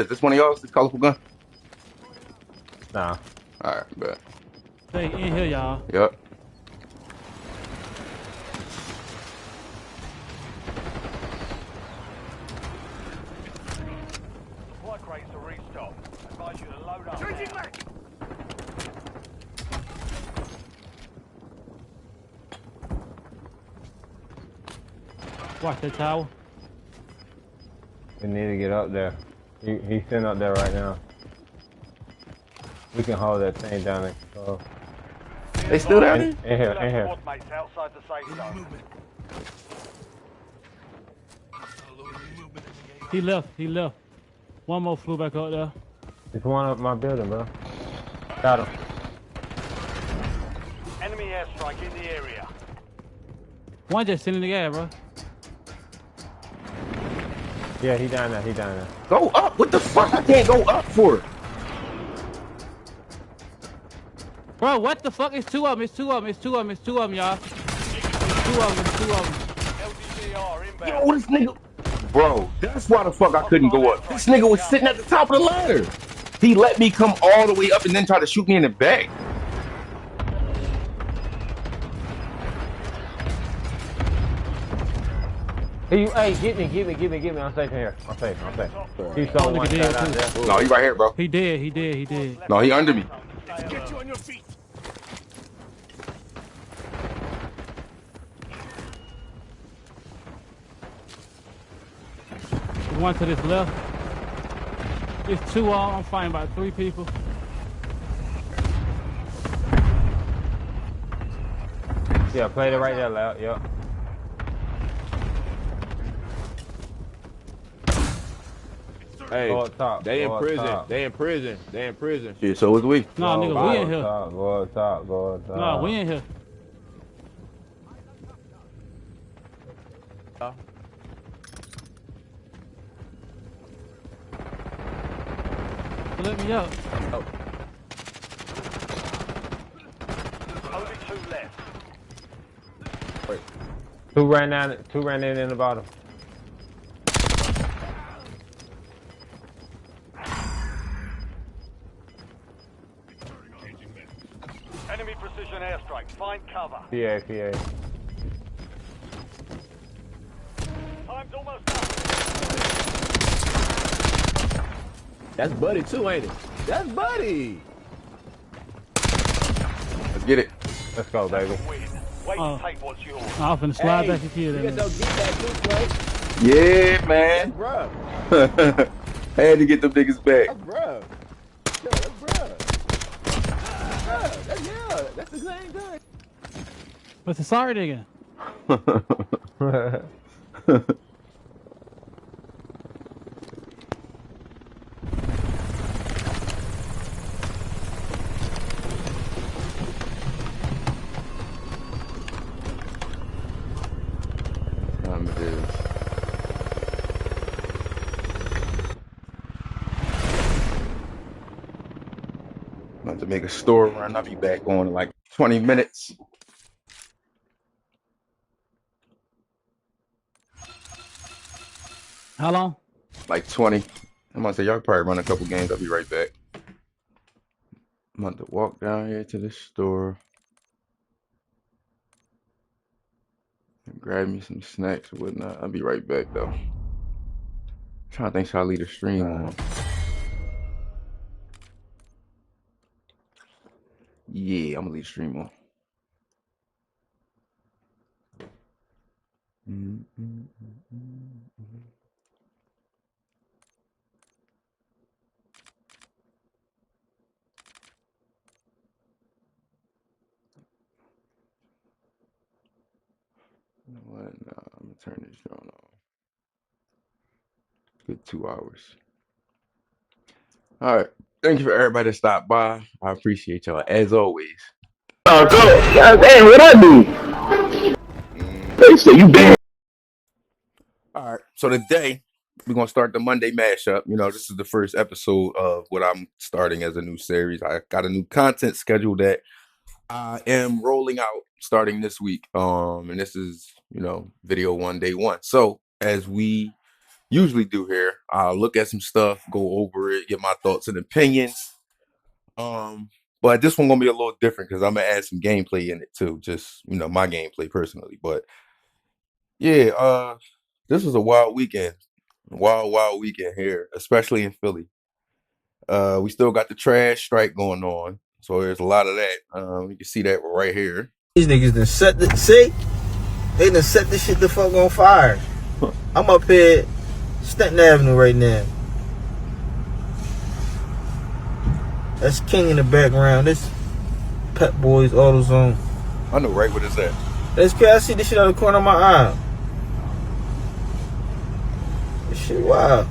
This one of y'all's this colorful gun? Nah. Alright, bet. Stay in here, y'all. Yep. Supply crates to restock. Advise you to load up. Changing back. Watch that tower. We need to get up there. He's sitting up there right now. We can hold that thing down there. So. They still down there? In here, in here. Mates outside the safe zone. He left. He left. One more flew back up there. There's one up my building, bro. Got him. Enemy airstrike in the area. One just sitting in the air, bro. Yeah, he down there. He down there. Go up! What the fuck? I can't go up for it. Bro, what the fuck? It's two of them. It's two of them. It's two of them. It's two of them, y'all. It's two of them. It's two of them. LDDR inbound. Yo, this nigga. Bro, that's why the fuck I couldn't go up. This nigga was sitting at the top of the ladder. He let me come all the way up and then try to shoot me in the back. Hey, get me. I'm safe in here. I'm safe. He's so one nigga shot out dead, there. No, he right here, bro. He did. He did. He did. No, he under me. Get you on your feet. One to this left. It's two all. I'm fighting about three people. Yeah, played it right there, loud. Yep. Hey, Go up top. they in Go up prison. top. They in prison. They in prison. Shit, so was we. Nah, nigga, we in here. Go up top. Nah, we in here. Let me up. Only two left. Two ran in the bottom. Enemy precision airstrike. Find cover. PA. Time's almost up. That's Buddy too, ain't it? That's Buddy. Let's get it. Let's go, baby. Win. Wait to take what's yours. I'm finna slide Hey, back and kill you that got nigga. to get that too, Clay. Yeah, That's man. bruh. I had to get them niggas back. That's bruh. Yeah, that's bruh. That's the same thing. What's the sorry nigga? It is. About to make a store run. I'll be back on in like 20 minutes. How long? Like 20. I'm gonna say y'all probably run a couple games. I'll be right back. I'm about to walk down here to the store and grab me some snacks or whatnot. I'll be right back though. Trying to think, should I leave the stream on? Yeah, I'm gonna leave the stream on. You know what? Nah, I'm gonna turn this drone off. Good 2 hours. All right. Thank you for everybody that stopped by. I appreciate y'all as always. Oh, go. God damn, what I do? They say you bad. All right. So today we're gonna start the Monday mashup. You know, this is the first episode of what I'm starting as a new series. I got a new content schedule that I am rolling out starting this week. And this is, you know, video one, day one. So as we usually do here. I'll look at some stuff, go over it, get my thoughts and opinions. But this one gonna be a little different because I'm gonna add some gameplay in it too. Just my gameplay personally. But yeah, this was a wild weekend. Wild weekend here, especially in Philly. We still got the trash strike going on. So there's a lot of that. You can see that right here. These niggas done set the they done set this shit the fuck on fire. I'm up here Stanton Avenue right now. That's King in the background. This Pep Boys AutoZone. I know right what it's at. That's crazy. I see this shit out of the corner of my eye. This shit wild.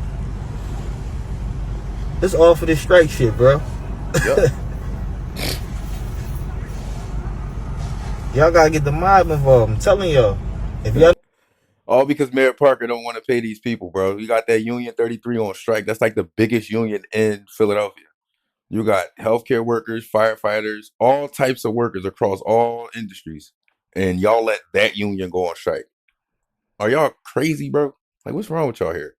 It's all for this strike shit, bro. Yep. Y'all gotta get the mob involved. I'm telling y'all. If y'all All because Mayor Parker don't want to pay these people, bro. You got that Union 33 on strike. That's like the biggest union in Philadelphia. You got healthcare workers, firefighters, all types of workers across all industries. And y'all let that union go on strike. Are y'all crazy, bro? Like, what's wrong with y'all here?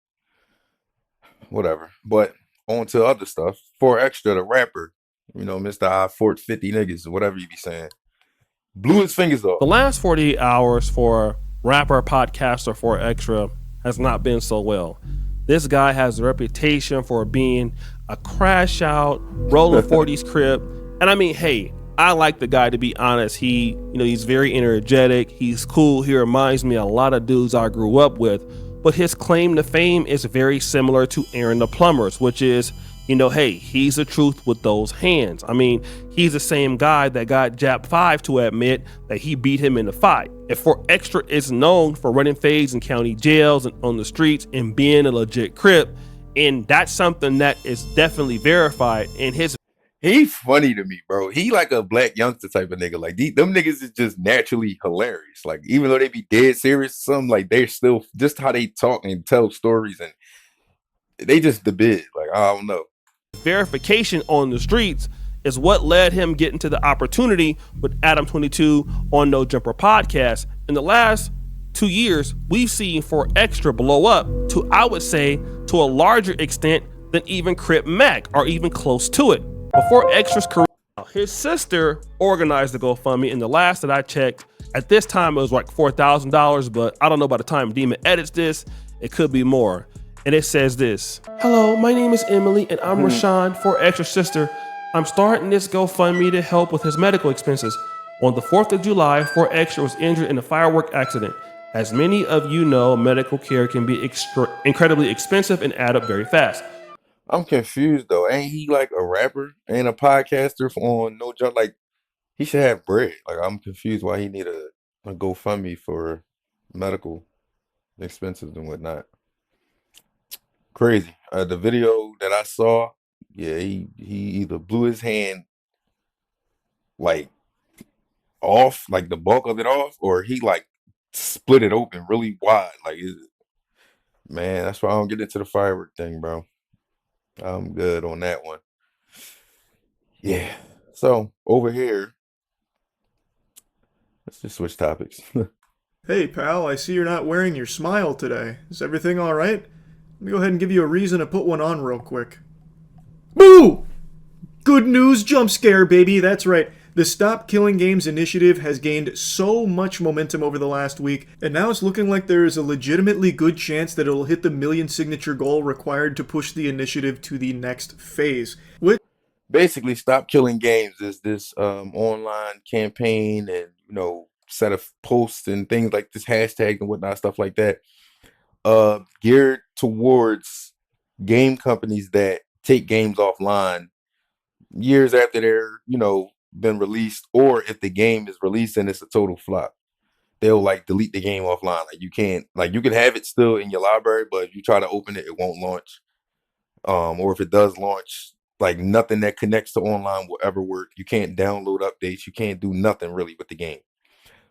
Whatever. But on to other stuff. For Extra, the rapper, Mr. I Fort 50 niggas, whatever you be saying, blew his fingers off. The last 48 hours for rapper, podcaster, for Extra has not been so well. This guy has a reputation for being a crash out, rolling 40s crib. And I mean, hey, I like the guy, to be honest. He's very energetic. He's cool. He reminds me of a lot of dudes I grew up with. But his claim to fame is very similar to Aaron the Plumber's, which is, hey, he's the truth with those hands. I mean, he's the same guy that got Jap 5 to admit that he beat him in the fight. If For Extra is known for running fades in county jails and on the streets and being a legit crip, and that's something that is definitely verified in his. He funny to me, bro. He like a black youngster type of nigga. Like them niggas is just naturally hilarious. Like even though they be dead serious, some like they're still just how they talk and tell stories, and they just the bid. Like I don't know. Verification on the streets is what led him getting to the opportunity with Adam 22 on No Jumper podcast. In the last 2 years, we've seen For Extra blow up to, I would say, to a larger extent than even Crip Mac or even close to it. Before Extra's career, his sister organized the GoFundMe, and the last that I checked, at this time it was like $4,000, but I don't know by the time Demon edits this, it could be more. And it says this: "Hello, my name is Emily, and I'm Rashawn, For Extra's sister. I'm starting this GoFundMe to help with his medical expenses. On the 4th of July, For Extra was injured in a firework accident. As many of you know, medical care can be incredibly expensive and add up very fast." I'm confused though. Ain't he like a rapper and a podcaster on No Jump? Like he should have bread. Like I'm confused why he need a GoFundMe for medical expenses and whatnot. Crazy. The video that I saw, yeah, he either blew his hand like off, like the bulk of it off, or he like split it open really wide. Like, man, that's why I don't get into the firework thing, bro. I'm good on that one. Yeah. So over here, let's just switch topics. Hey pal, I see you're not wearing your smile today. Is everything alright? Let me go ahead and give you a reason to put one on real quick. Boo! Good news jump scare, baby, that's right. The Stop Killing Games initiative has gained so much momentum over the last week, and now it's looking like there is a legitimately good chance that it'll hit the 1 million signature goal required to push the initiative to the next phase. Basically, Stop Killing Games is this online campaign and set of posts and things like this, hashtag and whatnot, stuff like that, geared towards game companies that take games offline years after they're been released, or if the game is released and it's a total flop, they'll like delete the game offline. Like you can't, like you can have it still in your library, but if you try to open it, it won't launch. Or if it does launch, like nothing that connects to online will ever work. You can't download updates. You can't do nothing really with the game.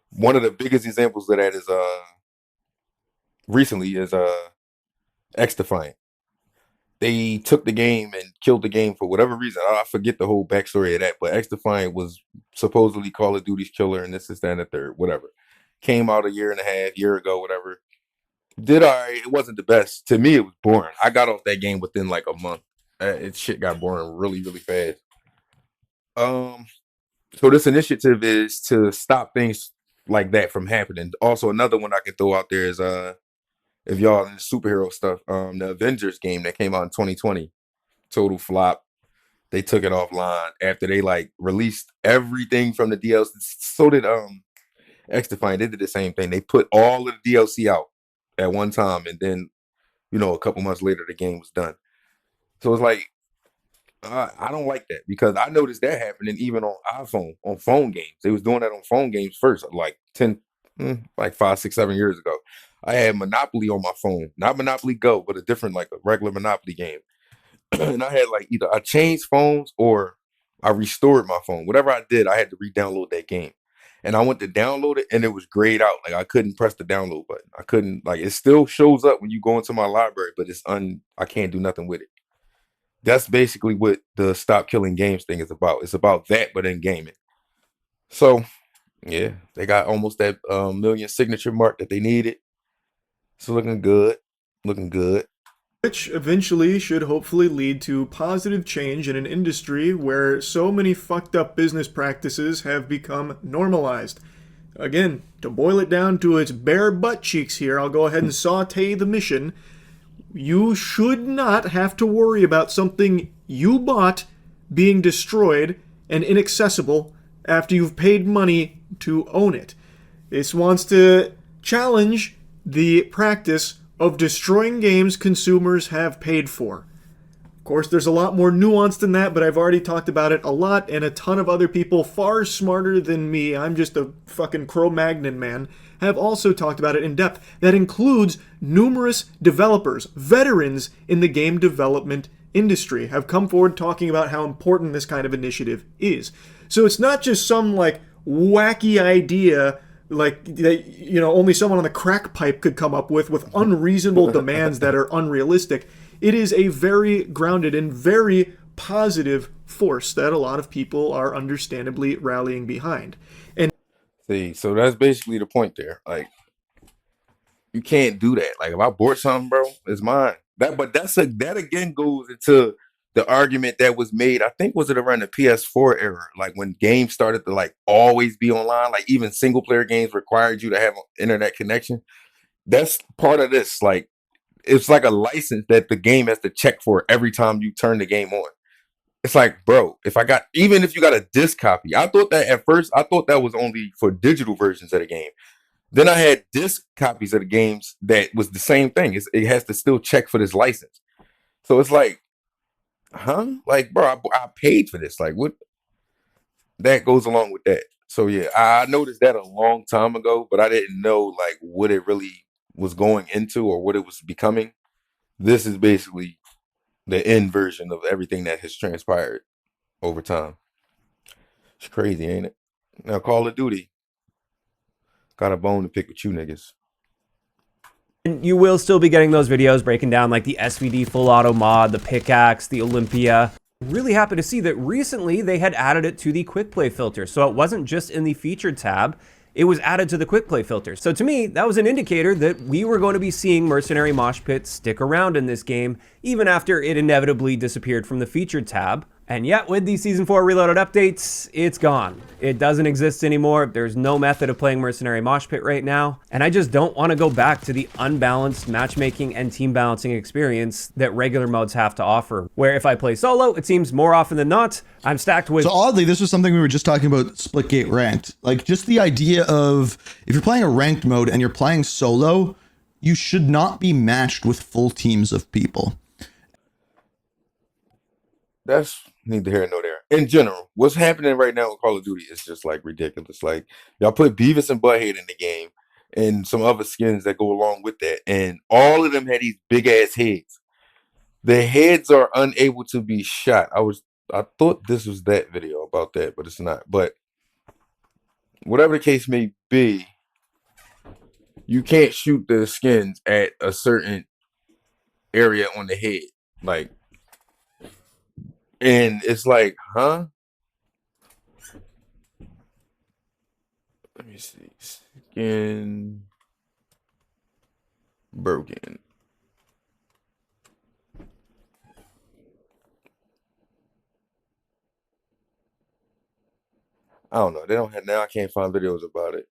One of the biggest examples of that is recently is X-Defiant. They took the game and killed the game for whatever reason. I forget the whole backstory of that, but X-Defiant was supposedly Call of Duty's killer, and this is that and the third, whatever. Came out a year and a half, year ago, whatever. Did I? It wasn't the best. To me, it was boring. I got off that game within like a month. It shit got boring really, really fast. Um, so this initiative is to stop things like that from happening. Also, another one I can throw out there is if y'all in the superhero stuff, the Avengers game that came out in 2020, total flop. They took it offline after they like released everything from the DLC. So did X Defiant. They did the same thing. They put all of the DLC out at one time, and then a couple months later the game was done. So it's like I don't like that because I noticed that happening even on iPhone on phone games. They was doing that on phone games first, like 5, 6, 7 years ago. I had Monopoly on my phone, not Monopoly Go, but a different like a regular Monopoly game. And I had like either I changed phones or I restored my phone. Whatever I did, I had to re-download that game. And I went to download it and it was grayed out. Like I couldn't press the download button. I couldn't like it still shows up when you go into my library, but I can't do nothing with it. That's basically what the stop killing games thing is about. It's about that, but in gaming. So yeah, they got almost that million signature mark that they needed. It's looking good. Looking good. Which eventually should hopefully lead to positive change in an industry where so many fucked up business practices have become normalized. Again, to boil it down to its bare butt cheeks here, I'll go ahead and saute the mission. You should not have to worry about something you bought being destroyed and inaccessible after you've paid money to own it. This wants to challenge the practice of destroying games consumers have paid for. Of course, there's a lot more nuance than that, but I've already talked about it a lot, and a ton of other people far smarter than me, I'm just a fucking Cro-Magnon man, have also talked about it in depth. That includes numerous developers, veterans in the game development industry, have come forward talking about how important this kind of initiative is. So it's not just some like wacky idea like that only someone on the crack pipe could come up with unreasonable demands that are unrealistic. It is a very grounded and very positive force that a lot of people are understandably rallying behind. And See, so that's basically the point there. Like, you can't do that. Like, if I bought something, bro, it's mine. That again goes into the argument that was made. I think was it around the PS4 era, like when games started to like always be online. Like even single player games required you to have an internet connection. That's part of this. Like, it's like a license that the game has to check for every time you turn the game on. It's like, bro, even if you got a disc copy, I thought that at first, I thought that was only for digital versions of the game. Then I had disc copies of the games that was the same thing. It has to still check for this license. So it's like, huh? Like, bro, I paid for this. Like, what? That goes along with that. So yeah, I noticed that a long time ago, but I didn't know like what it really was going into or what it was becoming. This is basically the end version of everything that has transpired over time. It's crazy, ain't it? Now Call of Duty got a bone to pick with you niggas. And you will still be getting those videos breaking down like the SVD full auto mod, the pickaxe, the Olympia. Really happy to see that recently they had added it to the quick play filter. So it wasn't just in the featured tab, it was added to the quick play filter. So to me, that was an indicator that we were going to be seeing Mercenary Mosh Pit stick around in this game, even after it inevitably disappeared from the featured tab. And yet, with the Season 4 Reloaded updates, it's gone. It doesn't exist anymore. There's no method of playing Mercenary Mosh Pit right now. And I just don't want to go back to the unbalanced matchmaking and team balancing experience that regular modes have to offer. Where if I play solo, it seems more often than not, I'm stacked with... So oddly, this was something we were just talking about Splitgate Ranked. Like, just the idea of, if you're playing a ranked mode and you're playing solo, you should not be matched with full teams of people. That's neither here nor there. In general, what's happening right now with Call of Duty is just like ridiculous. Like, y'all put Beavis and Butthead in the game and some other skins that go along with that, and all of them had these big ass heads. The heads are unable to be shot. I thought this was that video about that, but it's not. But whatever the case may be, you can't shoot the skins at a certain area on the head. Like, and it's like, huh? Let me see. Skin. broken. I don't know. They don't have now. I can't find videos about it,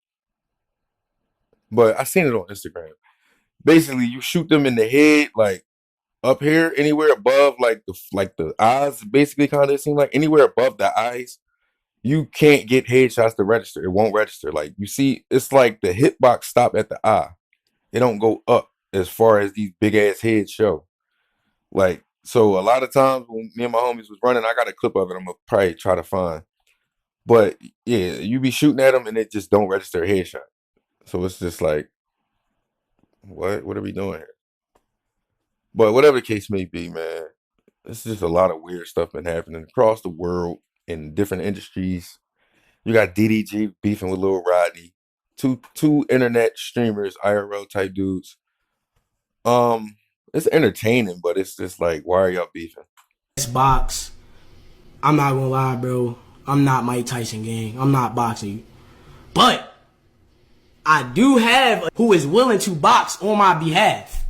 but I seen it on Instagram. Basically, you shoot them in the head, like up here, anywhere above, like the eyes. Basically, kind of seem like anywhere above the eyes, you can't get headshots to register. It won't register. Like you see, it's like the hitbox stop at the eye. It don't go up as far as these big ass heads show. Like so, a lot of times when me and my homies was running, I got a clip of it. I'm gonna probably try to find. But yeah, you be shooting at them and it just don't register a headshot. So it's just like, what are we doing here? But whatever the case may be, man, it's just a lot of weird stuff been happening across the world in different industries. You got DDG beefing with Lil Rodney, two internet streamers, IRL type dudes. It's entertaining, but it's just like, why are y'all beefing? Box. I'm not gonna lie, bro. I'm not Mike Tyson, gang. I'm not boxing you. But I do have who is willing to box on my behalf.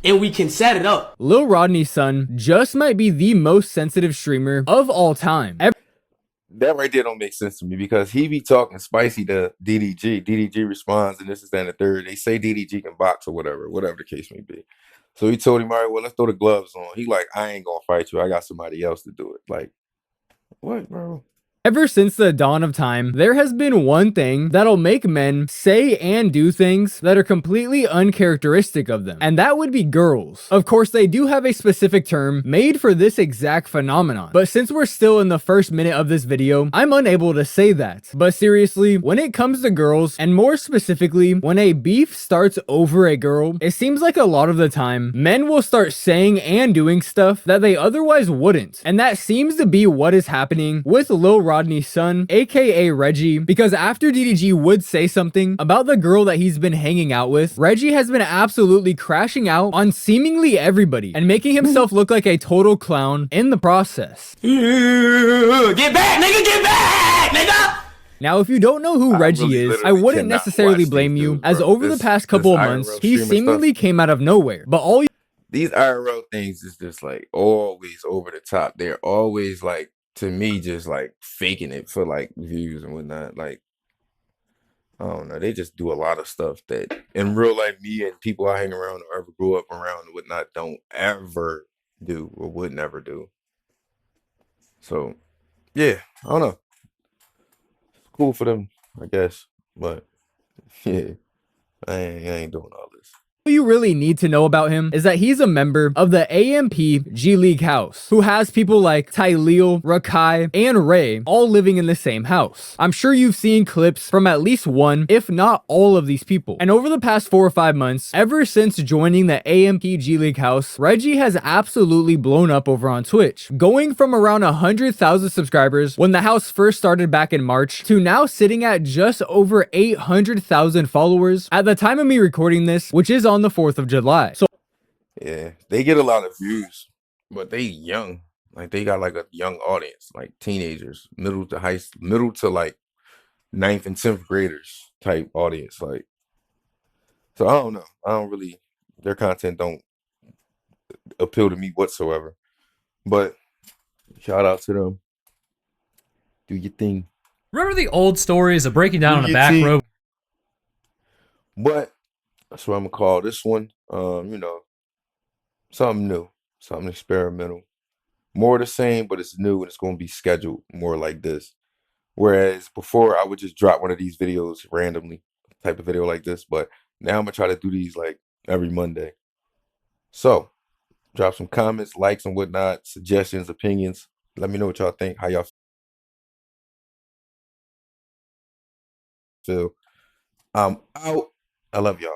And we can set it up. Lil Rodney's son just might be the most sensitive streamer of all time. That right there don't make sense to me because he be talking spicy to DDG. DDG responds, and this is that and the third. They say DDG can box or whatever the case may be. So he told him, all right, well, let's throw the gloves on. He like, I ain't gonna fight you. I got somebody else to do it. Like, what, bro? Ever since the dawn of time, there has been one thing that'll make men say and do things that are completely uncharacteristic of them, and that would be girls. Of course, they do have a specific term made for this exact phenomenon, but since we're still in the first minute of this video, I'm unable to say that. But seriously, when it comes to girls, and more specifically, when a beef starts over a girl, it seems like a lot of the time, men will start saying and doing stuff that they otherwise wouldn't, and that seems to be what is happening with Lil Rodney's son, aka Reggie, because after DDG would say something about the girl that he's been hanging out with, Reggie has been absolutely crashing out on seemingly everybody and making himself look like a total clown in the process. Get back, nigga, get back, nigga! Now, if you don't know who Reggie is, I wouldn't necessarily blame you, as over the past couple of months, he seemingly came out of nowhere, but all these IRL things is just like always over the top. They're always like, to me, just like faking it for like views and whatnot. Like, I don't know. They just do a lot of stuff that in real life, me and people I hang around or ever grew up around and whatnot don't ever do or would never do. So, yeah, I don't know. It's cool for them, I guess. But, yeah, I ain't doing all this. you really need to know about him is that he's a member of the AMP G League house, who has people like Tyleel, Rakai, and Ray all living in the same house. I'm sure you've seen clips from at least one, if not all of these people. And over the past 4 or 5 months, ever since joining the AMP G League house, Reggie has absolutely blown up over on Twitch, going from around 100,000 subscribers when the house first started back in March to now sitting at just over 800,000 followers at the time of me recording this, which is on the 4th of July. So yeah, they get a lot of views, but they young. Like they got like a young audience, like teenagers, middle to like 9th and 10th graders type audience. Like, so I don't know. I don't really, their content don't appeal to me whatsoever. But shout out to them. Do your thing. Remember the old stories of breaking down on a back road? But that's what I'm gonna call this one. You know, something new, something experimental. More the same, but it's new and it's gonna be scheduled more like this. Whereas before I would just drop one of these videos randomly, type of video like this. But now I'm gonna try to do these like every Monday. So drop some comments, likes, and whatnot, suggestions, opinions. Let me know what y'all think, how y'all feel. I'm out. I love y'all.